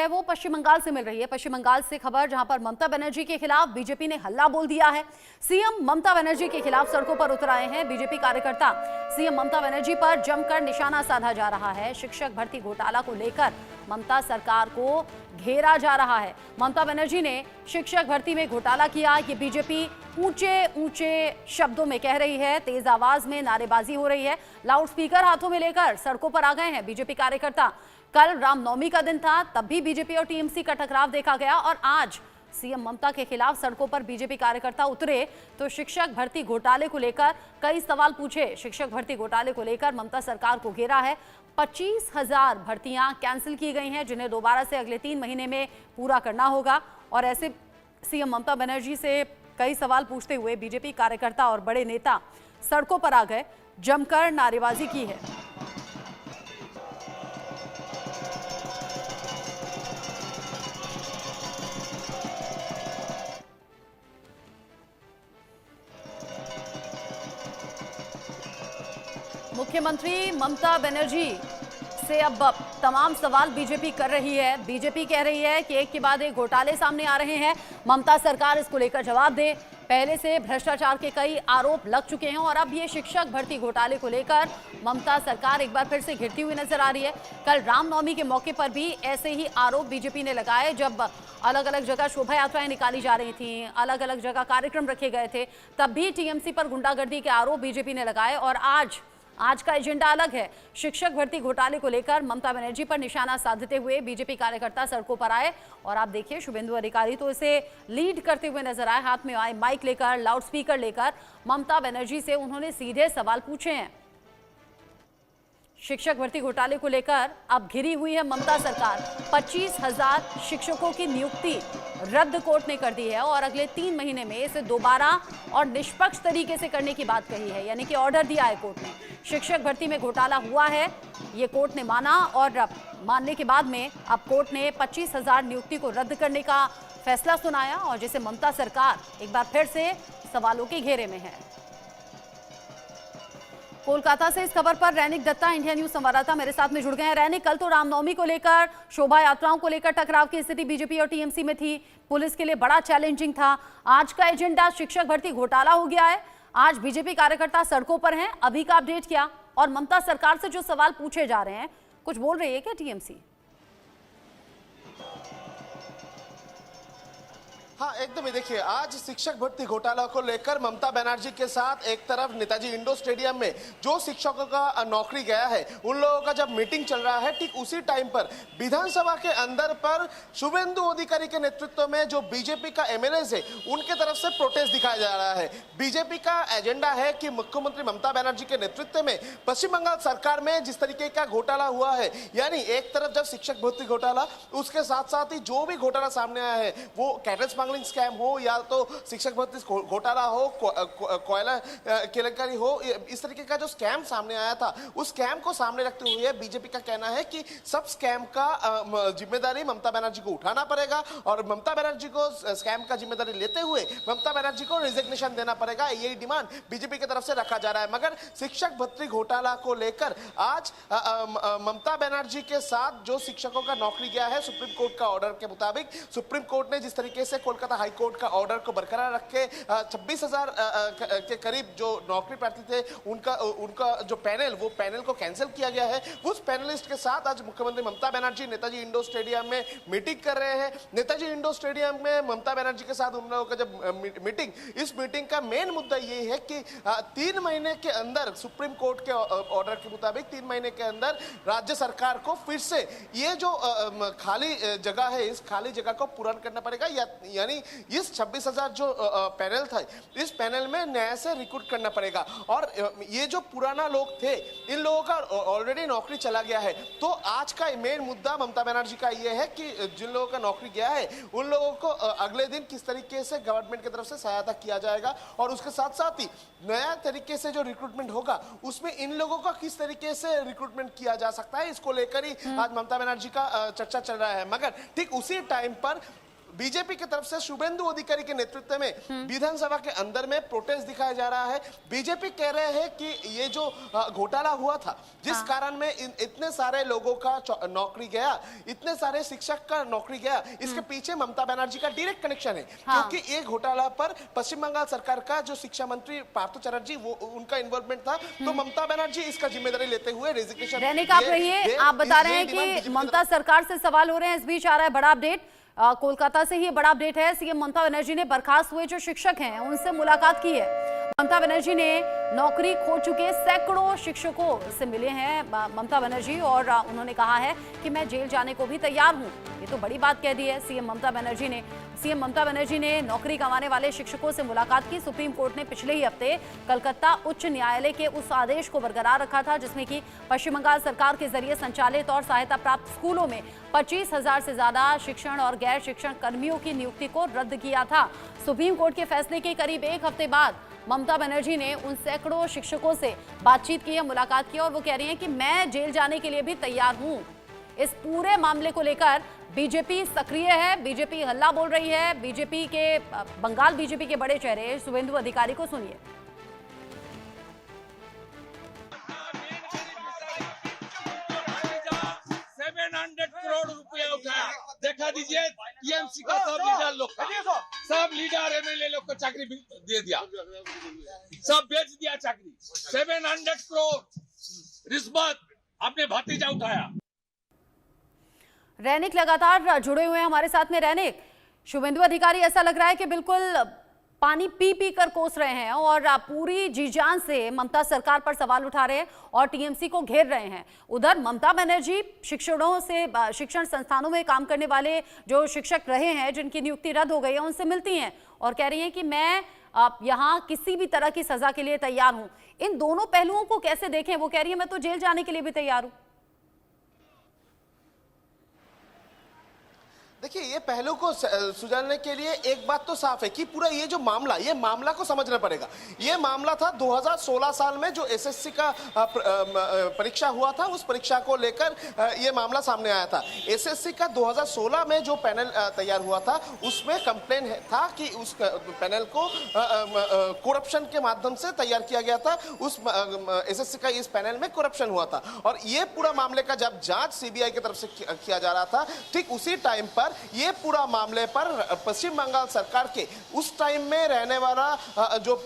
है वो पश्चिम बंगाल से मिल रही है। पश्चिम बंगाल से खबर, जहां पर ममता बनर्जी के खिलाफ बीजेपी ने हल्ला बोल दिया है। सीएम ममता बनर्जी के खिलाफ सड़कों पर उतर आए हैं बीजेपी कार्यकर्ता। सीएम ममता बनर्जी पर जमकर निशाना साधा जा रहा है। शिक्षक भर्ती घोटाला को लेकर ममता सरकार को घेरा जा रहा है। ममता बनर्जी ने शिक्षक भर्ती में घोटाला किया, ये बीजेपी ऊंचे ऊंचे शब्दों में कह रही है, तेज आवाज में नारेबाजी हो रही है, लाउडस्पीकर हाथों में लेकर सड़कों पर आ गए हैं बीजेपी कार्यकर्ता। कल रामनवमी का दिन था, तब भी बीजेपी और टीएमसी का टकराव देखा गया और आज सीएम ममता के खिलाफ सड़कों पर बीजेपी कार्यकर्ता उतरे तो शिक्षक भर्ती घोटाले को लेकर कई सवाल पूछे। शिक्षक भर्ती घोटाले को लेकर ममता सरकार को घेरा है। 25,000 भर्तियां कैंसिल की गई हैं, जिन्हें दोबारा से अगले 3 महीने में पूरा करना होगा। और ऐसे सीएम ममता बनर्जी से कई सवाल पूछते हुए बीजेपी कार्यकर्ता और बड़े नेता सड़कों पर आ गए, जमकर नारेबाजी की है। मुख्यमंत्री ममता बनर्जी से अब तमाम सवाल बीजेपी कर रही है। बीजेपी कह रही है कि एक के बाद एक घोटाले सामने आ रहे हैं, ममता सरकार इसको लेकर जवाब दे। पहले से भ्रष्टाचार के कई आरोप लग चुके हैं और अब ये शिक्षक भर्ती घोटाले को लेकर ममता सरकार एक बार फिर से घिरती हुई नजर आ रही है। कल रामनवमी के मौके पर भी ऐसे ही आरोप बीजेपी ने लगाए, जब अलग अलग जगह शोभा यात्राएं निकाली जा रही थी, अलग अलग जगह कार्यक्रम रखे गए थे, तब भी टीएमसी पर गुंडागर्दी के आरोप बीजेपी ने लगाए। और आज का एजेंडा अलग है। शिक्षक भर्ती घोटाले को लेकर ममता बनर्जी पर निशाना साधते हुए बीजेपी कार्यकर्ता सड़कों पर आए और आप देखिए शुभेंदु अधिकारी तो इसे लीड करते हुए नजर आए, हाथ में आए माइक लेकर, लाउडस्पीकर लेकर। ममता बनर्जी से उन्होंने सीधे सवाल पूछे हैं। शिक्षक भर्ती घोटाले को लेकर अब घिरी हुई है ममता सरकार। 25,000 शिक्षकों की नियुक्ति रद्द कोर्ट ने कर दी है और अगले 3 महीने में इसे दोबारा और निष्पक्ष तरीके से करने की बात कही है, यानी कि ऑर्डर दिया है कोर्ट ने। शिक्षक भर्ती में घोटाला हुआ है, ये कोर्ट ने माना और मानने के बाद में अब कोर्ट ने 25,000 नियुक्ति को रद्द करने का फैसला सुनाया और जिसे ममता सरकार एक बार फिर से सवालों के घेरे में है। कोलकाता से इस खबर पर रैनिक दत्ता, इंडिया न्यूज संवाददाता, मेरे साथ में जुड़ गए हैं। रैनिक, कल तो रामनवमी को लेकर, शोभा यात्राओं को लेकर टकराव की स्थिति बीजेपी और टीएमसी में थी, पुलिस के लिए बड़ा चैलेंजिंग था। आज का एजेंडा शिक्षक भर्ती घोटाला हो गया है। आज बीजेपी कार्यकर्ता सड़कों पर हैं, अभी का अपडेट क्या? और ममता सरकार से जो सवाल पूछे जा रहे हैं, कुछ बोल रही है क्या टीएमसी? हाँ, एकदम ही देखिए, आज शिक्षक भर्ती घोटाला को लेकर ममता बनर्जी के साथ एक तरफ नेताजी इंडोर स्टेडियम में जो शिक्षकों का नौकरी गया है, उन लोगों का जब मीटिंग चल रहा है, ठीक उसी टाइम पर विधानसभा के अंदर पर शुभेंदु अधिकारी के नेतृत्व में जो बीजेपी का एमएलए है, उनके तरफ से प्रोटेस्ट दिखाया जा रहा है। बीजेपी का एजेंडा है कि मुख्यमंत्री ममता बनर्जी के नेतृत्व में पश्चिम बंगाल सरकार में जिस तरीके का घोटाला हुआ है, यानी एक तरफ जब शिक्षक भर्ती घोटाला, उसके साथ साथ ही जो भी घोटाला सामने आया है, वो कैडर स्कैम हो या तो शिक्षक भर्ती घोटाला हो, कोयला केलेंकारी हो, इस तरीके का जो स्कैम सामने आया था, उस स्कैम को सामने रखते हुए बीजेपी का कहना है कि सब स्कैम का जिम्मेदारी ममता बनर्जी को उठाना पड़ेगा और ममता बनर्जी को स्कैम का जिम्मेदारी लेते हुए ममता बनर्जी को रिजिग्नेशन देना पड़ेगा। यही डिमांड बीजेपी की तरफ से रखा जा रहा है। मगर शिक्षक भर्ती घोटाला को लेकर आज ममता बनर्जी के साथ जो शिक्षकों का नौकरी गया है, सुप्रीम कोर्ट का ऑर्डर के मुताबिक सुप्रीम कोर्ट ने जिस तरीके से कोलकाता हाई कोर्ट का ऑर्डर को बरकरार रख के 26,000 के करीब जो नौकरी प्रार्थी थे, उनका जो पैनल, वो पैनल को कैंसिल किया गया है। उस पैनलिस्ट के साथ आज मुख्यमंत्री ममता बनर्जी नेताजी इंडोर स्टेडियम में मीटिंग कर रहे हैं। नेताजी इंडोर स्टेडियम में ममता बनर्जी के साथ उन लोगों का जब मीटिंग, इस मीटिंग का मेन मुद्दा ये है कि 3 महीने के अंदर सुप्रीम कोर्ट के ऑर्डर के मुताबिक 3 महीने के अंदर राज्य सरकार को फिर से ये जो खाली जगह है, इस खाली जगह को पूरा करना पड़ेगा। यानी इस 26,000 जो पैनल था, इस पैनल में नया से रिक्रूट करना पड़ेगा। और ये जो पुराना लोग थे, इन लोगों का ऑलरेडी नौकरी चला गया है। तो आज का मेन मुद्दा ममता बनर्जी का ये है कि जिन लोगों का नौकरी गया है, उन लोगों को अगले दिन किस तरीके से गवर्नमेंट की तरफ से सहायता किया जाएगा और उसके साथ साथ ही नया तरीके से जो रिक्रूटमेंट होगा, उसमें इन लोगों का किस तरीके से रिक्रूटमेंट किया जा सकता है, इसको लेकर ही आज ममता बनर्जी का चर्चा चल रहा है। मगर ठीक उसी टाइम पर बीजेपी की तरफ से शुभेंदु अधिकारी के नेतृत्व में विधानसभा के अंदर में प्रोटेस्ट दिखाया जा रहा है। बीजेपी कह रहे हैं कि ये जो घोटाला हुआ था, जिस कारण में इतने सारे लोगों का नौकरी गया, इतने सारे शिक्षक का नौकरी गया, इसके पीछे ममता बनर्जी का डायरेक्ट कनेक्शन है। क्योंकि ये घोटाला पर पश्चिम बंगाल सरकार का जो शिक्षा मंत्री पार्थो चैटर्जी, वो उनका इन्वॉल्वमेंट था, तो ममता बनर्जी इसका जिम्मेदारी लेते हुए रेजिग्नेशन। दैनिक आप रहिए, आप बता रहे हैं कि ममता सरकार से सवाल हो रहे हैं। इस बीच आ रहा है बड़ा अपडेट, कोलकाता से ही बड़ा अपडेट है। सीएम ममता बनर्जी ने बर्खास्त हुए जो शिक्षक हैं उनसे मुलाकात की है। ममता बनर्जी ने नौकरी खो चुके सैकड़ों शिक्षकों से मिले हैं ममता बनर्जी, और उन्होंने कहा है कि मैं जेल जाने को भी तैयार हूं। ये तो बड़ी बात कह दी है सीएम ममता बनर्जी ने। सीएम ममता बनर्जी ने नौकरी गंवाने वाले शिक्षकों से मुलाकात की। सुप्रीम कोर्ट ने पिछले ही हफ्ते कलकत्ता उच्च न्यायालय के उस आदेश को बरकरार रखा था जिसमें कि पश्चिम बंगाल सरकार के जरिए संचालित और सहायता प्राप्त स्कूलों में 25,000 से ज्यादा शिक्षण और गैर शिक्षण कर्मियों की नियुक्ति को रद्द किया था। सुप्रीम कोर्ट के फैसले के करीब एक हफ्ते बाद ममता बनर्जी ने उन सैकड़ों शिक्षकों से बातचीत की है, मुलाकात की, और वो कह रही हैं कि मैं जेल जाने के लिए भी तैयार हूं। इस पूरे मामले को लेकर बीजेपी सक्रिय है, बीजेपी हल्ला बोल रही है। बीजेपी के बंगाल बीजेपी के बड़े चेहरे शुभेंदु अधिकारी को सुनिए। 700 करोड़ रुपया उठाया, देखा दीजिए टीएमसी का सब लीडर लोग का, सब लीडर एमएलए लोग को चाकरी दे दिया, सब बेच दिया चाकरी। 700 करोड़ रिश्वत आपने भतीजा उठाया। रैनिक लगातार जुड़े हुए हैं हमारे साथ में। रैनिक, शुभेंदु अधिकारी ऐसा लग रहा है कि बिल्कुल पानी पी पी कर कोस रहे हैं और पूरी जी जान से ममता सरकार पर सवाल उठा रहे हैं और टीएमसी को घेर रहे हैं। उधर ममता बनर्जी शिक्षकों से, शिक्षण संस्थानों में काम करने वाले जो शिक्षक रहे हैं जिनकी नियुक्ति रद्द हो गई है, उनसे मिलती हैं और कह रही हैं कि मैं यहाँ किसी भी तरह की सजा के लिए तैयार हूं। इन दोनों पहलुओं को कैसे देखें? वो कह रही है मैं तो जेल जाने के लिए भी तैयार हूं। देखिए, ये पहलू को सुझाने के लिए एक बात तो साफ है कि पूरा ये जो मामला, ये मामला को समझना पड़ेगा। ये मामला था 2016 साल में जो एसएससी का परीक्षा हुआ था, उस परीक्षा को लेकर ये मामला सामने आया था। एसएससी का 2016 में जो पैनल तैयार हुआ था, उसमें कंप्लेन था कि उस पैनल को करप्शन के माध्यम से तैयार किया गया था। उस एसएससी का इस पैनल में करप्शन हुआ था और ये पूरा मामले का जब जांच सीबीआई की तरफ से किया जा रहा था, ठीक उसी टाइम पर ये पूरा मामले पर पश्चिम बंगाल सरकार के उस टाइम में रहने वाला जो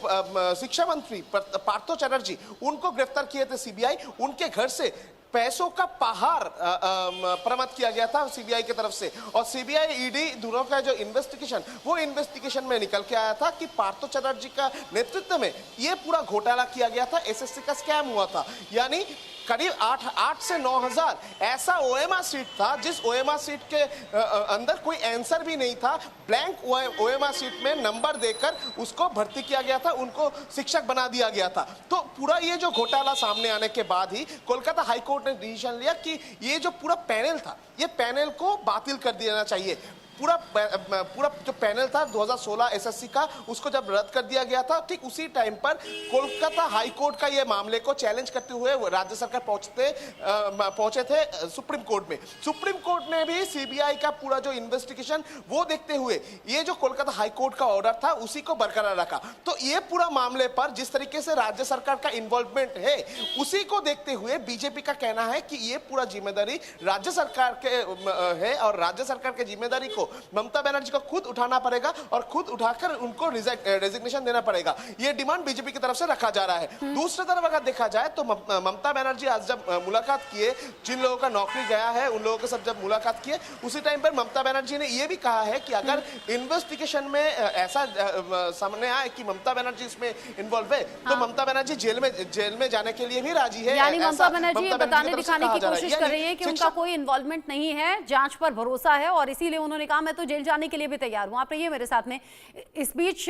शिक्षा मंत्री पार्थो चैटर्जी, उनको गिरफ्तार किए थे सीबीआई। उनके घर से पैसों का पहाड़ बरामद किया गया था सीबीआई की तरफ से, और सीबीआई ईडी दोनों का जो इन्वेस्टिगेशन, वो इन्वेस्टिगेशन में निकल के आया था कि पार्थो चैटर्जी का नेतृत्व में ये पूरा घोटाला किया गया था, एसएससी का स्कैम हुआ था। यानी करीब 8 से 9 हजार ऐसा ओएमआर सीट था जिस ओएमआर सीट के अंदर कोई आंसर भी नहीं था। ब्लैंक ओएमआर सीट में नंबर देकर उसको भर्ती किया गया था, उनको शिक्षक बना दिया गया था। तो पूरा ये जो घोटाला सामने आने के बाद ही कोलकाता हाईकोर्ट ने डिसीजन लिया कि ये जो पूरा पैनल था, ये पैनल को बातिल कर देना चाहिए। पूरा जो पैनल था 2016 एसएससी का, उसको जब रद्द कर दिया गया था, ठीक उसी टाइम पर कोलकाता हाई कोर्ट का ये मामले को चैलेंज करते हुए राज्य सरकार पहुंचे थे सुप्रीम कोर्ट में। सुप्रीम कोर्ट ने भी सीबीआई का पूरा जो इन्वेस्टिगेशन वो देखते हुए ये जो कोलकाता हाई कोर्ट का ऑर्डर था उसी को बरकरार रखा। तो ये पूरा मामले पर जिस तरीके से राज्य सरकार का इन्वॉल्वमेंट है, उसी को देखते हुए बीजेपी का कहना है कि ये पूरा जिम्मेदारी राज्य सरकार के है और राज्य सरकार की जिम्मेदारी को ममता बनर्जी को खुद उठाना पड़ेगा और खुद उठाकर उनको रेजिग्नेशन देना पड़ेगा। ये डिमांड बीजेपी की तरफ से रखा जा रहा है। दूसरी तरफ अगर देखा जाए तो ममता बनर्जी आज जब मुलाकात किए, जिन लोगों का नौकरी गया है उन लोगों के साथ जब मुलाकात किए, उसी टाइम पर ममता बनर्जी ने यह भी कहा है कि अगर इन्वेस्टिगेशन में ऐसा सामने आए कि ममता बनर्जी इसमें इन्वॉल्व है, तो ममता बनर्जी जेल में जाने के लिए भी राजी है। यानी ममता बनर्जी बताने दिखाने की कोशिश कर रही है कि उनका कोई इन्वॉल्वमेंट नहीं है, जांच पर भरोसा है और इसीलिए उन्होंने कहा मैं तो जेल जाने के लिए भी तैयार हूं। आप रहिए मेरे साथ में। इस बीच